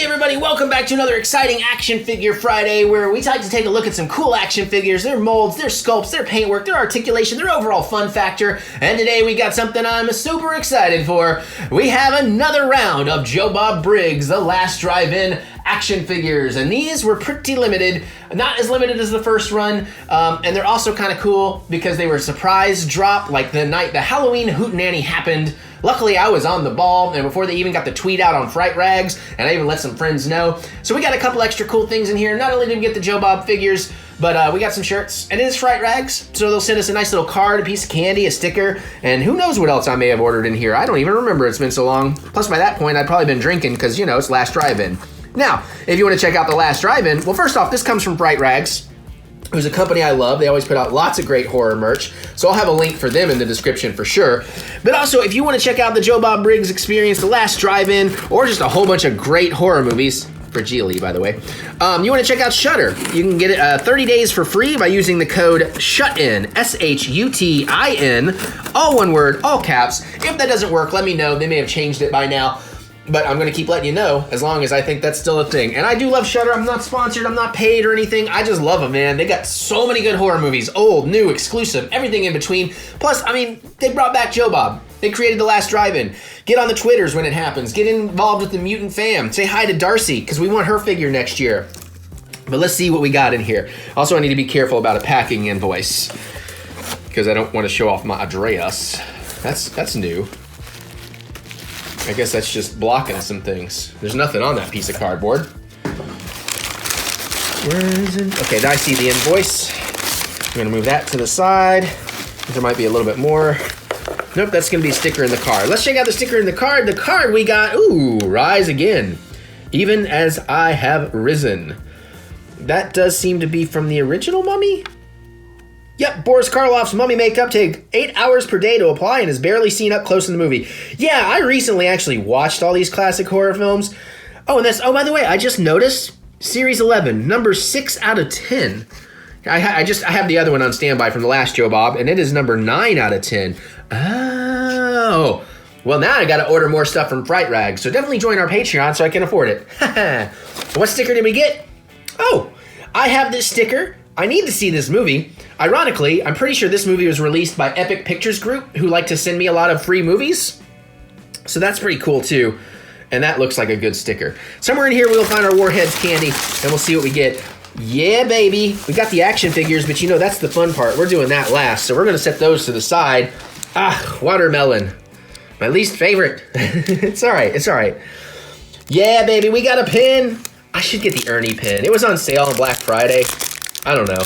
Hey everybody, welcome back to another exciting Action Figure Friday where we like to take a look at some cool action figures, their molds, their sculpts, their paintwork, their articulation, their overall fun factor. And today we got something I'm super excited for. We have another round of Joe Bob Briggs, The Last Drive-In action figures. And these were pretty limited, not as limited as the first run. And they're also kind of cool because they were a surprise drop like the night the Halloween Hootenanny happened. Luckily, I was on the ball, and before they even got the tweet out on Fright Rags, and I even let some friends know. So we got a couple extra cool things in here. Not only did we get the Joe Bob figures, but we got some shirts, and it is Fright Rags, so they'll send us a nice little card, a piece of candy, a sticker, and who knows what else I may have ordered in here. I don't even remember, it's been so long. Plus, by that point, I'd probably been drinking, because, you know, it's Last Drive-In. Now, if you want to check out the Last Drive-In, well, first off, this comes from Fright Rags, who's a company I love. They always put out lots of great horror merch, so I'll have a link for them in the description for sure. But also, if you want to check out the Joe Bob Briggs experience, The Last Drive-In, or just a whole bunch of great horror movies, for Geely, by the way, you want to check out Shudder. You can get it 30 days for free by using the code SHUTIN, S-H-U-T-I-N, all one word, all caps. If that doesn't work, let me know. They may have changed it by now. But I'm going to keep letting you know as long as I think that's still a thing. And I do love Shudder. I'm not sponsored. I'm not paid or anything. I just love them, man. They got so many good horror movies. Old, new, exclusive, everything in between. Plus, I mean, they brought back Joe Bob. They created The Last Drive-In. Get on the Twitters when it happens. Get involved with the Mutant Fam. Say hi to Darcy, because we want her figure next year. But let's see what we got in here. Also, I need to be careful about a packing invoice, because I don't want to show off my address. That's new. I guess that's just blocking some things. There's nothing on that piece of cardboard. Where is it? Okay, now I see the invoice. I'm gonna move that to the side. There might be a little bit more. Nope, that's gonna be a sticker in the card. Let's check out the sticker in the card. The card we got, ooh, Rise Again. Even as I have risen. That does seem to be from the original Mummy? Yep, Boris Karloff's mummy makeup takes 8 hours per day to apply and is barely seen up close in the movie. Yeah, I recently actually watched all these classic horror films. Oh, by the way, I just noticed Series 11, number 6 out of 10. I have the other one on standby from the last Joe Bob, and it is number 9 out of 10. Oh, well now I gotta order more stuff from Fright Rags, so definitely join our Patreon so I can afford it. What sticker did we get? Oh, I have this sticker. I need to see this movie. Ironically, I'm pretty sure this movie was released by Epic Pictures Group, who like to send me a lot of free movies. So that's pretty cool too. And that looks like a good sticker. Somewhere in here we'll find our Warheads candy and we'll see what we get. Yeah, baby. We got the action figures, but you know, that's the fun part. We're doing that last. So we're gonna set those to the side. Ah, watermelon. My least favorite. It's all right, it's all right. Yeah, baby, we got a pin. I should get the Ernie pin. It was on sale on Black Friday. I don't know.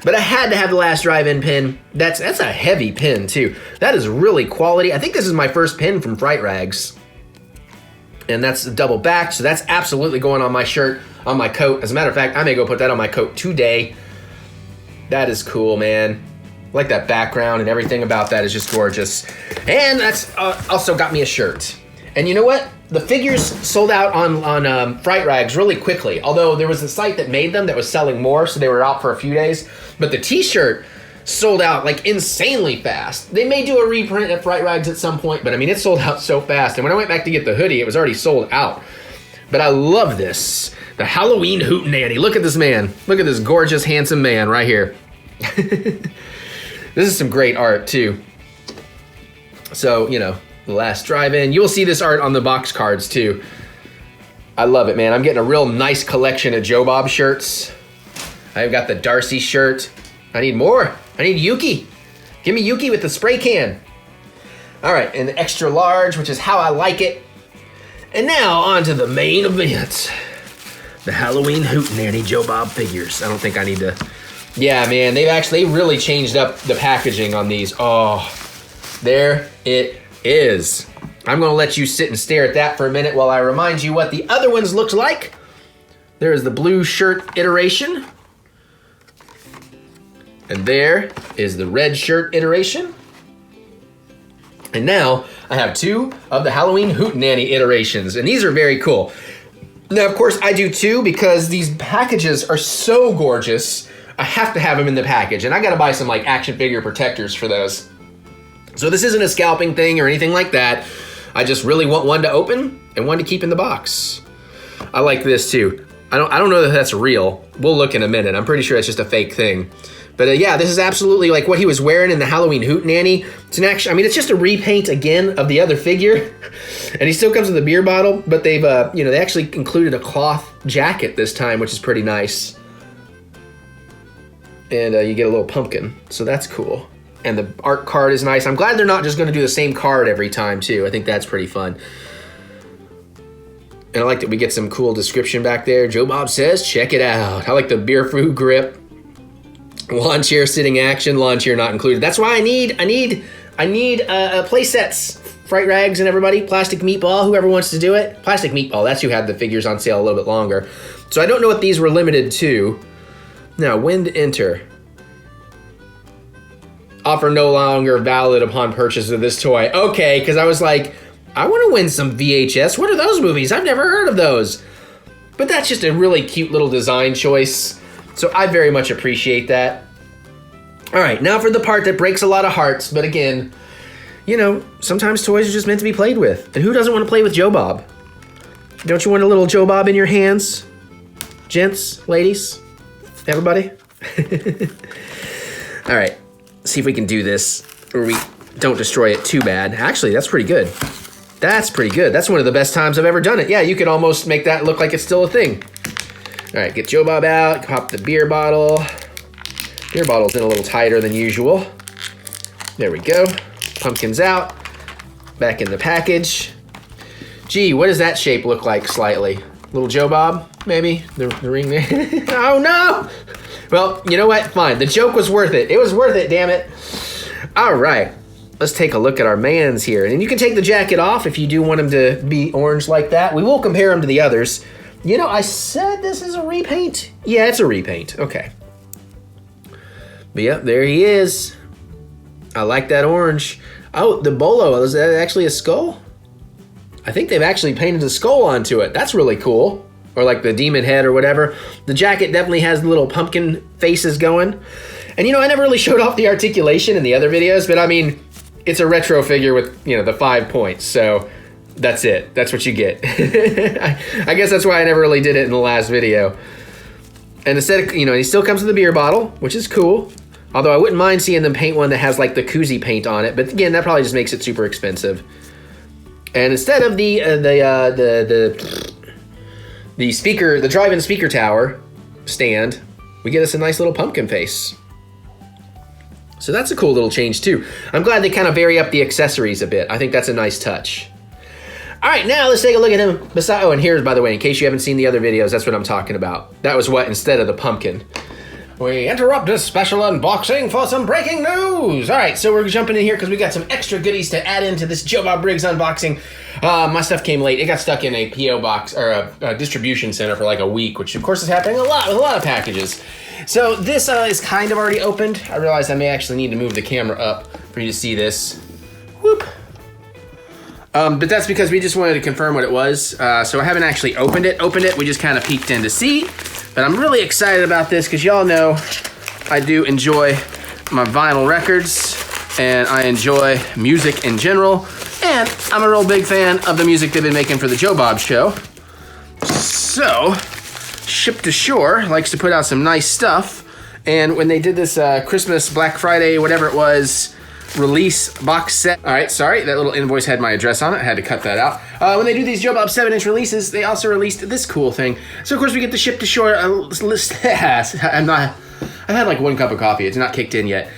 But I had to have the Last Drive-In pin. That's a heavy pin too. That is really quality. I think this is my first pin from Fright Rags. And that's double back, so that's absolutely going on my shirt, on my coat. As a matter of fact, I may go put that on my coat today. That is cool, man. I like that background and everything about that is just gorgeous. And that's also got me a shirt. And you know what? The figures sold out on Fright Rags really quickly, although there was a site that made them that was selling more, so they were out for a few days. But the t-shirt sold out like insanely fast. They may do a reprint at Fright Rags at some point, but I mean, it sold out so fast. And when I went back to get the hoodie, it was already sold out. But I love this. The Halloween Hootenanny. Look at this man. Look at this gorgeous, handsome man right here. This is some great art too. So, you know, The Last Drive-In. You'll see this art on the box cards too. I love it, man. I'm getting a real nice collection of Joe Bob shirts. I've got the Darcy shirt. I need more. I need Yuki. Give me Yuki with the spray can. All right, and the extra large, which is how I like it. And now on to the main event. The Halloween Hootenanny Joe Bob figures. I don't think I need to... Yeah, man, they really changed up the packaging on these. Oh, there it is. I'm gonna let you sit and stare at that for a minute while I remind you what the other ones looked like. There is the blue shirt iteration. And there is the red shirt iteration. And now I have two of the Halloween Hootenanny iterations, and these are very cool. Now, of course, I do too, because these packages are so gorgeous. I have to have them in the package, and I gotta buy some like action figure protectors for those. So this isn't a scalping thing or anything like that. I just really want one to open and one to keep in the box. I like this too. I don't know that that's real. We'll look in a minute. I'm pretty sure it's just a fake thing. But yeah, this is absolutely like what he was wearing in the Halloween Hootenanny. It's just a repaint again of the other figure. And he still comes with a beer bottle, but they've, they actually included a cloth jacket this time, which is pretty nice. And you get a little pumpkin, so that's cool. And the art card is nice. I'm glad they're not just gonna do the same card every time too. I think that's pretty fun. And I like that we get some cool description back there. Joe Bob says, check it out. I like the beer food grip. Lawn chair sitting action, lawn chair not included. That's why I need play sets. Fright Rags and everybody, Plastic Meatball, whoever wants to do it. Plastic Meatball, that's who had the figures on sale a little bit longer. So I don't know what these were limited to. Now, when to enter. Offer no longer valid upon purchase of this toy. Okay, because I was like, I want to win some VHS. What are those movies? I've never heard of those. But that's just a really cute little design choice. So I very much appreciate that. All right, now for the part that breaks a lot of hearts. But again, sometimes toys are just meant to be played with. And who doesn't want to play with Joe Bob? Don't you want a little Joe Bob in your hands? Gents, ladies, everybody? All right, see if we can do this where we don't destroy it too bad. Actually, that's pretty good. That's pretty good. That's one of the best times I've ever done it. Yeah, you could almost make that look like it's still a thing. All right, get Joe Bob out, pop the beer bottle. Beer bottle's in a little tighter than usual. There we go. Pumpkin's out. Back in the package. Gee, what does that shape look like slightly? Little Joe Bob, maybe? The ring there. Oh no! Well, you know what? Fine. The joke was worth it. It was worth it, damn it. All right. Let's take a look at our mans here. And you can take the jacket off if you do want him to be orange like that. We will compare him to the others. I said this is a repaint. Yeah, it's a repaint. Okay. But yeah, there he is. I like that orange. Oh, the bolo, is that actually a skull? I think they've actually painted a skull onto it. That's really cool. Or like the demon head or whatever. The jacket definitely has the little pumpkin faces going. And I never really showed off the articulation in the other videos, but I mean, it's a retro figure with, the 5 points. So that's it. That's what you get. I guess that's why I never really did it in the last video. And instead of, he still comes with a beer bottle, which is cool. Although I wouldn't mind seeing them paint one that has like the koozie paint on it. But again, that probably just makes it super expensive. And instead of the drive-in speaker tower stand, we get us a nice little pumpkin face. So that's a cool little change too. I'm glad they kind of vary up the accessories a bit. I think that's a nice touch. All right, now let's take a look at him. Oh, and here's, by the way, in case you haven't seen the other videos, that's what I'm talking about. That was what instead of the pumpkin. We interrupt this special unboxing for some breaking news. All right, so we're jumping in here because we got some extra goodies to add into this Joe Bob Briggs unboxing. My stuff came late. It got stuck in a P.O. box or a distribution center for like a week, which of course is happening a lot with a lot of packages. So this is kind of already opened. I realized I may actually need to move the camera up for you to see this. Whoop. But that's because we just wanted to confirm what it was. So I haven't actually opened it. We just kind of peeked in to see. But I'm really excited about this because y'all know I do enjoy my vinyl records and I enjoy music in general. And I'm a real big fan of the music they've been making for the Joe Bob show. So, Ship to Shore likes to put out some nice stuff. And when they did this Christmas, Black Friday, whatever it was, release box set. All right, sorry, that little invoice had my address on it. I had to cut that out. When they do these Joe Bob 7-inch releases, they also released this cool thing. So, of course, we get the Ship to Shore list. I've had like one cup of coffee. It's not kicked in yet.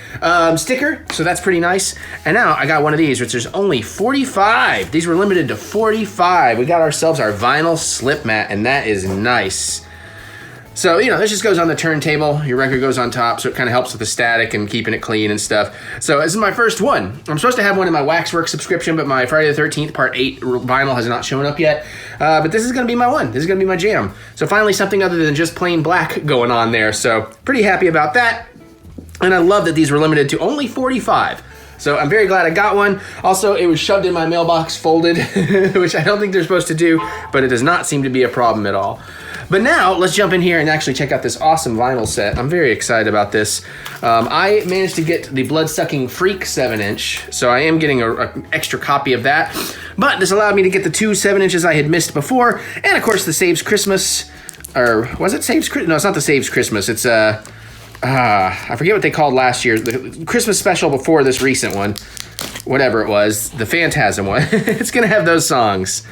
Sticker, so that's pretty nice. And now I got one of these, which there's only 45. These were limited to 45. We got ourselves our vinyl slip mat, and that is nice. So, this just goes on the turntable. Your record goes on top, so it kind of helps with the static and keeping it clean and stuff. So this is my first one. I'm supposed to have one in my Waxwork subscription, but my Friday the 13th Part 8 vinyl has not shown up yet. But this is going to be my one. This is going to be my jam. So finally something other than just plain black going on there. So pretty happy about that. And I love that these were limited to only 45. So I'm very glad I got one. Also, it was shoved in my mailbox folded, which I don't think they're supposed to do, but it does not seem to be a problem at all. But now, let's jump in here and actually check out this awesome vinyl set. I'm very excited about this. I managed to get the Bloodsucking Freak 7-inch, so I am getting an extra copy of that. But this allowed me to get the 2 7-inches I had missed before, and of course the Saves Christmas, or was it Saves Christmas? No, it's not the Saves Christmas. It's I forget what they called last year. The Christmas special before this recent one, whatever it was, the Phantasm one. It's gonna have those songs.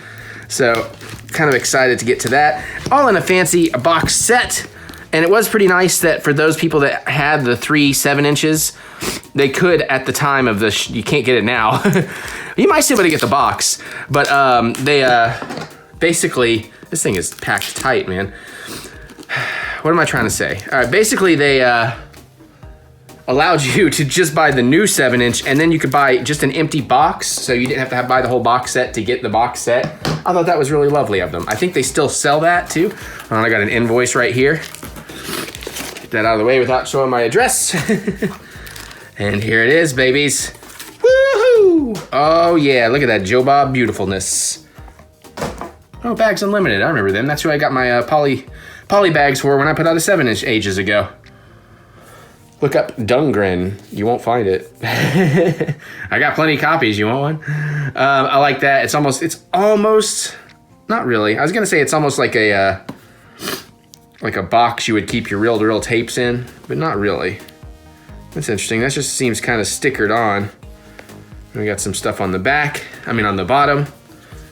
So, kind of excited to get to that. All in a fancy box set. And it was pretty nice that for those people that had the 3 7-inches, they could at the time of the, you can't get it now. You might still be able to get the box, but they basically, this thing is packed tight, man. What am I trying to say? All right, basically they allowed you to just buy the new 7-inch, and then you could buy just an empty box, so you didn't have to buy the whole box set to get the box set. I thought that was really lovely of them. I think they still sell that too. I got an invoice right here. Get that out of the way without showing my address. And here it is, babies. Woohoo! Oh yeah, look at that Joe Bob beautifulness. Oh, Bags Unlimited, I remember them. That's who I got my poly bags for when I put out a 7-inch ages ago. Look up Dungren. You won't find it. I got plenty of copies. You want one? I like that. It's almost, not really. I was gonna say it's almost like a box you would keep your reel-to-reel tapes in, but not really. That's interesting. That just seems kind of stickered on. We got some stuff on the back. I mean, on the bottom.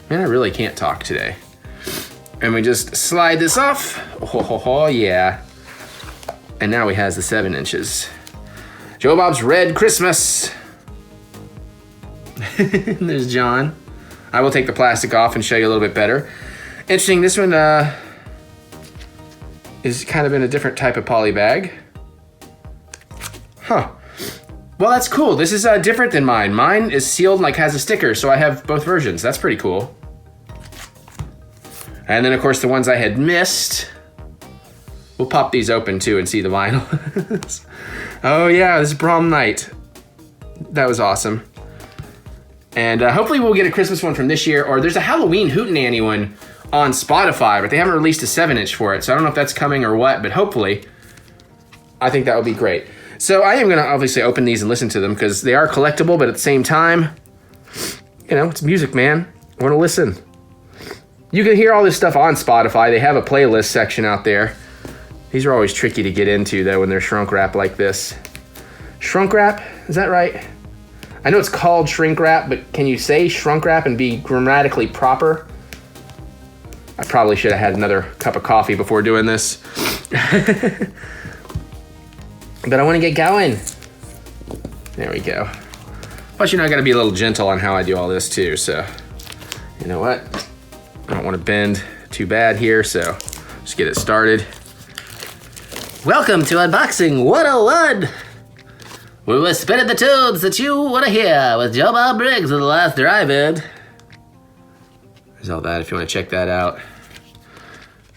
Man, I really can't talk today. And we just slide this off. Oh yeah. And now he has the 7-inches. Joe Bob's Red Christmas. There's John. I will take the plastic off and show you a little bit better. Interesting, this one is kind of in a different type of poly bag. Huh. Well, that's cool. This is different than mine. Mine is sealed and like has a sticker, so I have both versions. That's pretty cool. And then, of course, the ones I had missed. We'll pop these open, too, and see the vinyl. Oh, yeah, this is prom night. That was awesome. And hopefully we'll get a Christmas one from this year, or there's a Halloween Hootenanny one on Spotify, but they haven't released a 7-inch for it, so I don't know if that's coming or what, but hopefully, I think that would be great. So I am going to obviously open these and listen to them, because they are collectible, but at the same time, you know, it's music, man. I want to listen. You can hear all this stuff on Spotify. They have a playlist section out there. These are always tricky to get into, though, when they're shrunk wrap like this. Shrunk wrap? Is that right? I know it's called shrink wrap, but can you say shrunk wrap and be grammatically proper? I probably should have had another cup of coffee before doing this. But I want to get going. There we go. Plus, you know, I got to be a little gentle on how I do all this, too. So, you know what? I don't want to bend too bad here, so just get it started. Welcome to Unboxing 101. We will spin the tunes that you want to hear with Joe Bob Briggs of The Last Drive-In. There's all that if you want to check that out.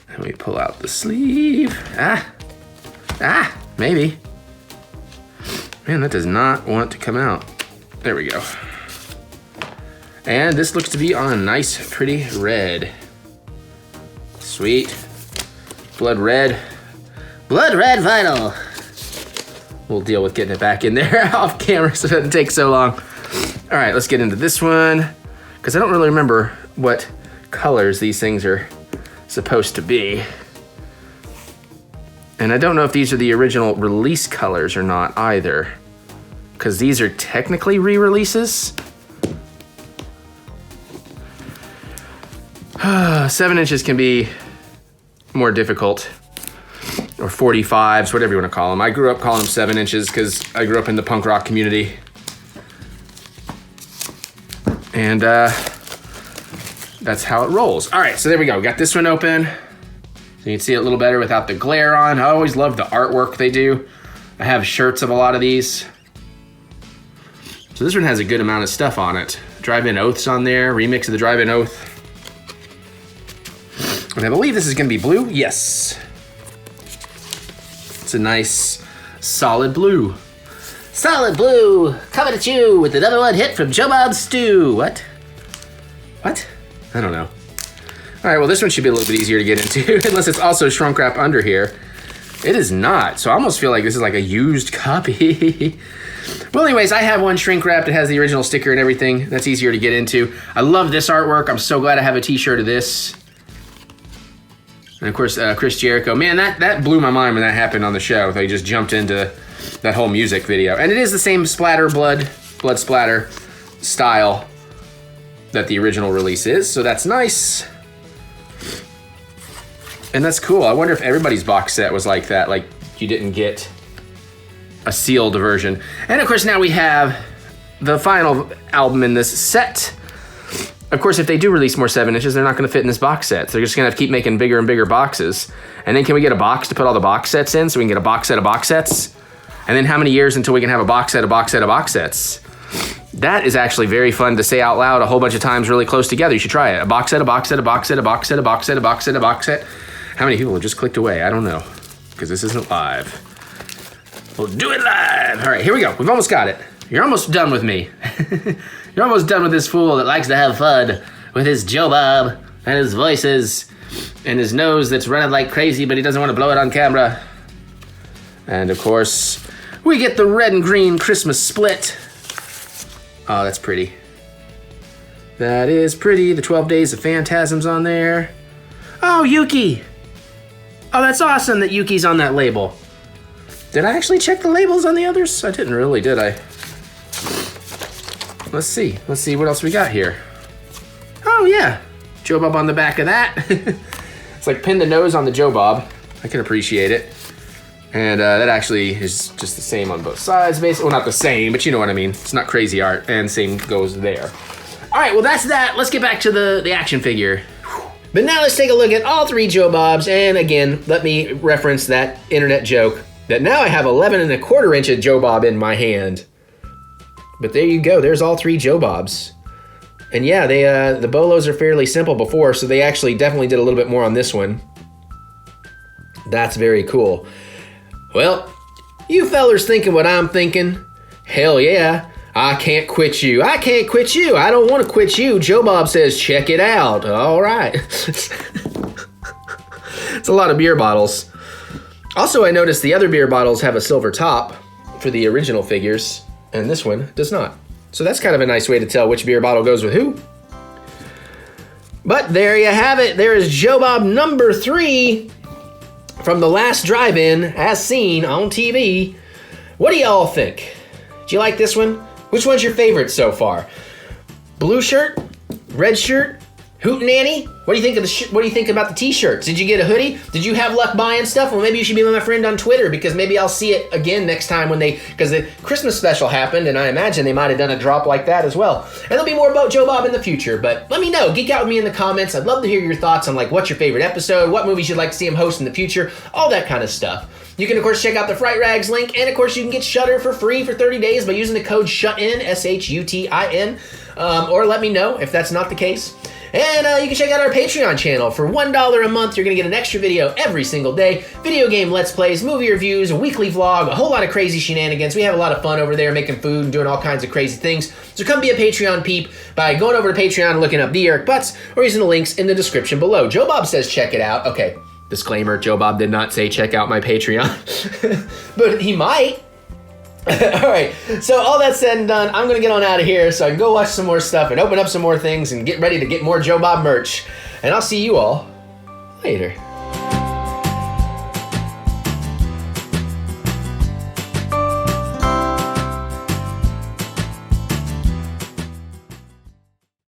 And we pull out the sleeve. Maybe. Man, that does not want to come out. There we go. And this looks to be on a nice, pretty red. Sweet. Blood red vinyl. We'll deal with getting it back in there off camera so it doesn't take so long. All right, let's get into this one, because I don't really remember what colors these things are supposed to be. And I don't know if these are the original release colors or not either, because these are technically re-releases. 7 inches can be more difficult, or 45s, whatever you want to call them. I grew up calling them 7 inches because I grew up in the punk rock community. And that's how it rolls. All right, so there we go. Got this one open. So you can see it a little better without the glare on. I always love the artwork they do. I have shirts of a lot of these. So this one has a good amount of stuff on it. Drive-In Oath's on there, remix of the Drive-In Oath. And I believe this is gonna be blue. Yes. It's a nice solid blue. Solid Blue, coming at you with the number one hit from Joe Bob Stew. What? What? I don't know. All right, well, this one should be a little bit easier to get into, unless it's also shrunk wrap under here. It is not, so I almost feel like this is like a used copy. Well, anyways, I have one shrink wrapped. It has the original sticker and everything. That's easier to get into. I love this artwork. I'm so glad I have a t-shirt of this. And of course, Chris Jericho. Man, that blew my mind when that happened on the show. They just jumped into that whole music video. And it is the same splatter, blood splatter style that the original release is, so that's nice. And that's cool. I wonder if everybody's box set was like that, like you didn't get a sealed version. And of course, now we have the final album in this set. Of course, if they do release more 7-inches, they're not going to fit in this box set. So they're just going to have to keep making bigger and bigger boxes. And then can we get a box to put all the box sets in so we can get a box set of box sets? And then how many years until we can have a box set of box set of box sets? That is actually very fun to say out loud a whole bunch of times really close together. You should try it. A box set, a box set, a box set, a box set, a box set, a box set, a box set. How many people have just clicked away? I don't know, because this isn't live. We'll do it live. All right, here we go. We've almost got it. You're almost done with me. You're almost done with this fool that likes to have fun with his Joe Bob and his voices and his nose that's running like crazy, but he doesn't want to blow it on camera. And of course, we get the red and green Christmas split. Oh, that's pretty. That is pretty. The 12 Days of Phantasms on there. Oh, Yuki. Oh, that's awesome that Yuki's on that label. Did I actually check the labels on the others? I didn't really, did I? Let's see. Let's see what else we got here. Oh, yeah. Joe Bob on the back of that. It's like pin the nose on the Joe Bob. I can appreciate it. And that actually is just the same on both sides, basically. Well, not the same, but you know what I mean. It's not crazy art, and same goes there. All right, well, that's that. Let's get back to the action figure. But now let's take a look at all 3 Joe Bobs. And again, let me reference that internet joke that now I have 11¼ inch of Joe Bob in my hand. But there you go. There's all 3 Joe Bobs. And yeah, they the bolos are fairly simple before, so they actually definitely did a little bit more on this one. That's very cool. Well, you fellers thinking what I'm thinking? Hell yeah. I can't quit you. I can't quit you. I don't want to quit you. Joe Bob says, check it out. All right. It's a lot of beer bottles. Also, I noticed the other beer bottles have a silver top for the original figures, and this one does not. So that's kind of a nice way to tell which beer bottle goes with who. But there you have it. There is Joe Bob number 3 from the last drive-in, as seen on TV. What do y'all think? Do you like this one? Which one's your favorite so far? Blue shirt? Red shirt? Hootenanny? What do you think of what do you think about the t-shirts? Did you get a hoodie? Did you have luck buying stuff? Well, maybe you should be my friend on Twitter, because maybe I'll see it again next time when because the Christmas special happened, and I imagine they might have done a drop like that as well. And there'll be more about Joe Bob in the future, but let me know. Geek out with me in the comments. I'd love to hear your thoughts on like what's your favorite episode, what movies you'd like to see him host in the future, all that kind of stuff. You can, of course, check out the Fright Rags link, and, of course, you can get Shudder for free for 30 days by using the code SHUTIN, SHUTIN, or let me know if that's not the case. And you can check out our Patreon channel. For $1 a month, you're going to get an extra video every single day, video game Let's Plays, movie reviews, a weekly vlog, a whole lot of crazy shenanigans. We have a lot of fun over there making food and doing all kinds of crazy things. So come be a Patreon peep by going over to Patreon and looking up TheEricButts or using the links in the description below. Joe Bob says check it out. Okay. Disclaimer, Joe Bob did not say check out my Patreon, but he might. All right, so all that said and done, I'm going to get on out of here so I can go watch some more stuff and open up some more things and get ready to get more Joe Bob merch. And I'll see you all later.